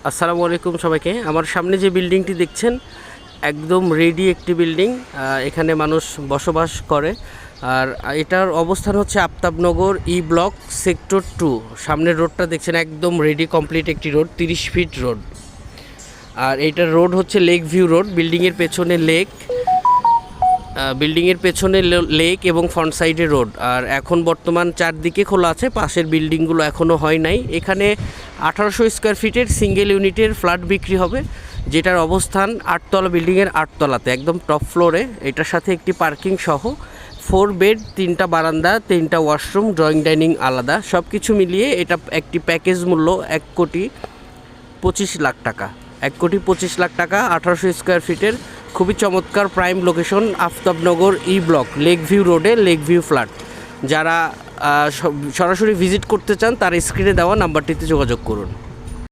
আসসালামু আলাইকুম সবাইকে। আমার সামনে যে বিল্ডিংটি দেখছেন একদম রেডি একটি বিল্ডিং, এখানে মানুষ বসবাস করে। আর এটার অবস্থান হচ্ছে আফতাবনগর ই ব্লক সেক্টর 2। সামনের রোডটা দেখছেন একদম রেডি কমপ্লিট একটি রোড, 30 ফিট রোড। আর এইটার রোড হচ্ছে লেক ভিউ রোড। বিল্ডিংয়ের পেছনে লেক এবং ফ্রন্ট সাইডে রোড। আর এখন বর্তমান চারদিকে খোলা আছে, পাশের বিল্ডিংগুলো এখনও হয় নাই। এখানে 1800 স্কোয়ার ফিটের সিঙ্গেল ইউনিটের ফ্ল্যাট বিক্রি হবে, যেটার অবস্থান 8তলা, বিল্ডিংয়ের 8তলাতে একদম টপ ফ্লোরে। এটার সাথে একটি পার্কিং সহ 4 বেড, 3টা বারান্দা, 3টা ওয়াশরুম, ড্রয়িং ডাইনিং আলাদা, সব কিছু মিলিয়ে এটা একটি প্যাকেজ মূল্য 1,25,00,000 টাকা। 1,25,00,000 টাকা 1800 স্কোয়ার ফিটের খুবই চমৎকার prime location Aftabnagar E block lake view রোডে লেক ভিউ ফ্ল্যাট। যারা সরাসরি ভিজিট করতে চান তার স্ক্রিনে দেওয়া নাম্বারটিতে যোগাযোগ করুন।